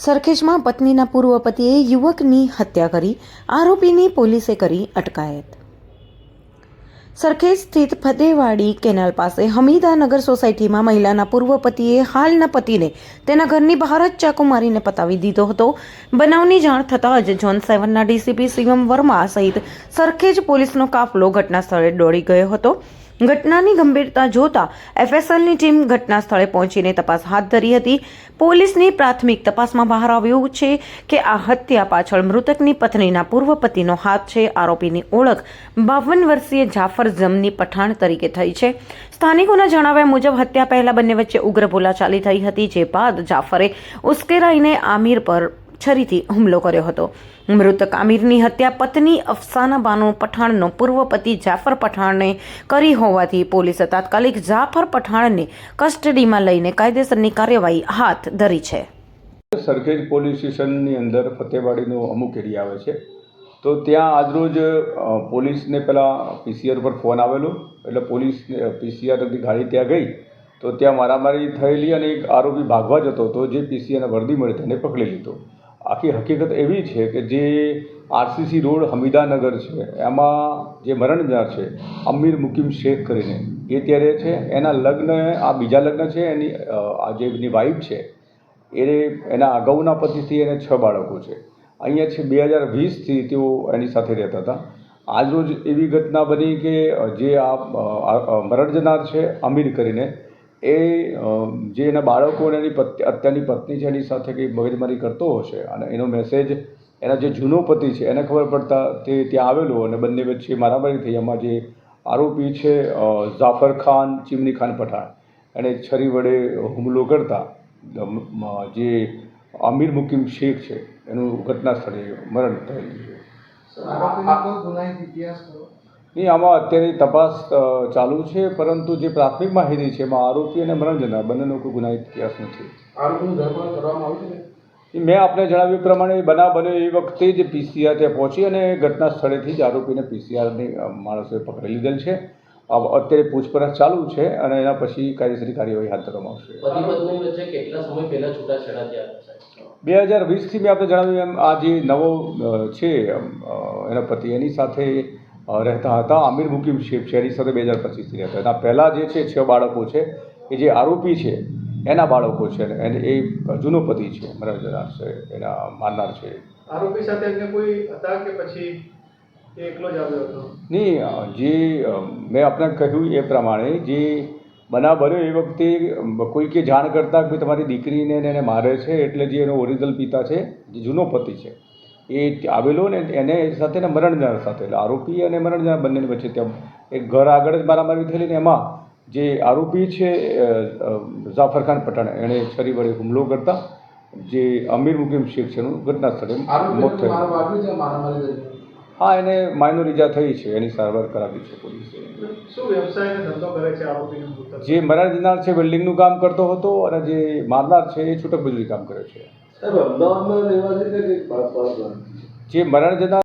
સરખેજમાં પત્નીના પૂર્વ પતિએ યુવકની હત્યા કરી, આરોપીની પોલીસે કરી અટકાયત। સરખેજ સ્થિત ફતેવાડી કેનાલ પાસે હમીદાનગર સોસાયટીમાં મહિલાના પૂર્વ પતિએ હાલના પતિને તેના ઘરની બહાર જ ચાકુ મારીને પતાવી દીધો હતો। બનાવની જાણ થતાં જ ઝોન 7ના ડીસીપી શિવમ વર્મા સહિત સરખેજ પોલીસનો કાફલો ઘટના સ્થળે દોડી ગયો હતો। ઘટનાની ગંભીરતા જોતા એફએસએલની ટીમ ઘટના સ્થળે પહોંચીને તપાસ હાથ ધરી હતી। પોલીસની પ્રાથમિક તપાસમાં બહાર આવ્યું છે કે આ હત્યા પાછળ મૃતકની પત્નીના પૂર્વ પતિનો હાથ છે। આરોપીની ઓળખ 52 વર્ષીય જાફર જમની પઠાણ તરીકે થઈ છે। સ્થાનિકોના જણાવ્યા મુજબ હત્યા પહેલા બંને વચ્ચે ઉગ્ર બોલાચાલી થઈ હતી, જે બાદ જાફરે ઉશ્કેરાઈને આમિર પર છરીથી હુમલો કર્યો હતો। મૃતક આમિરની હત્યા પત્ની અફસાના બાનો પઠાણનો પૂર્વ પતિ જાફર પઠાણને કરી હોવાથી પોલીસે તાત્કાલિક જાફર પઠાણને કસ્ટડીમાં લઈને કાયદેસરની કાર્યવાહી હાથ ધરી છે। સરખેજ પોલીસ સ્ટેશનની અંદર ફતેવાડીનો અમુક એરિયા આવે છે, તો ત્યાં આજરોજ પોલીસને પહેલાં પીસીઆર પર ફોન આવેલો, એટલે પોલીસ પીસીઆરની ગાડી ત્યાં ગઈ તો ત્યાં મારામારી થયેલી અને એક આરોપી ભાગવા જતો હતો, જે પીસીઆરને વર્દી મળી તેને પકડી લીધો। આખી હકીકત એવી છે કે જે આરસીસી રોડ હમીદાનગર છે, એમાં જે મરણ જનાર છે અમીર મુકીમ શેખ કરીને એ ત્યારે છે, એના લગ્ન આ બીજા લગ્ન છે, આ જે એની વાઈફ છે એના અગાઉના પતિથી એને 6 બાળકો છે। અહીંયા છે 2020થી તેઓ એની સાથે રહેતા હતા। આજરોજ એવી ઘટના બની કે જે આ મરણ જનાર છે અમીર કરીને એ જે એના બાળકો અને એની અત્યારની પત્ની છે એની સાથે કંઈ મગજમારી કરતો હશે અને એનો મેસેજ એના જે જૂનો પતિ છે એને ખબર પડતા તે ત્યાં આવેલો અને બંને વચ્ચે મારામારી થઈ। એમાં જે આરોપી છે જાફર ખાન ચીમની ખાન પઠાણ એણે છરી વડે હુમલો કરતા જે અમીર મુકીમ શેખ છે એનું ઘટના સ્થળે મરણ થયેલું છે। નહીં, આમાં અત્યારે તપાસ ચાલુ છે, પરંતુ જે પ્રાથમિક માહિતી છે એમાં આરોપી અને મરણ જનાર બંનેનો કોઈ ગુનાહિત ઇતિહાસ નથી। મેં આપને જણાવ્યું પ્રમાણે બનાવ બન્યો એ વખતે જ પીસીઆર ત્યાં પહોંચી અને ઘટના સ્થળેથી જ આરોપીને પીસીઆરની માણસોએ પકડી લીધેલ છે। અત્યારે પૂછપરછ ચાલુ છે અને એના પછી કાયદેસરની કાર્યવાહી હાથ ધરવામાં આવશે। 2020થી મેં આપણે જણાવ્યું એમ આ જે નવો છે એના પતિ એની સાથે રહેતા હતા, આમિર મુકીમ શેખ છે, એની સાથે 2025થી રહેતા હતા। પહેલાં જે છે 6 બાળકો છે એ જે આરોપી છે એના બાળકો છે અને એ જૂનો પતિ છે, મરણ જનાર છે, એના મારનાર છે। આરોપી સાથે અન્ય કોઈ હતા કે પછી એકલો જ આવ્યો હતો? નહીં, જે મેં આપને કહ્યું એ પ્રમાણે જે બનાવ બન્યો એ વખતે કોઈકે જાણ કરતાં કે તમારી દીકરીને એને મારે છે, એટલે જે એનો ઓરિજિનલ પિતા છે જે જૂનો પતિ છે એ આવેલો ને એને સાથે ને મરણ જનાર સાથે, એટલે આરોપી અને મરણ જનાર બંનેની વચ્ચે ત્યાં એક ઘર આગળ જ મારામારી થયેલી ને એમાં જે આરોપી છે જાફર ખાન પઠાણ એણે છરી વડે હુમલો કરતા જે અમીર મુકીમ શેખ છે એનું ઘટના સ્થળે મોત થયું। હા, એને માઇનોર ઈજા થઈ છે, એની સારવાર કરાવી છે પોલીસે। શું વ્યવસાય અને ધંધો કરે છે આરોપીનો? જે મરણ જનાર છે વેલ્ડિંગનું કામ કરતો હતો અને જે મારનાર છે એ છૂટક મજૂરી કામ કરે છે। જે મરણ જનાર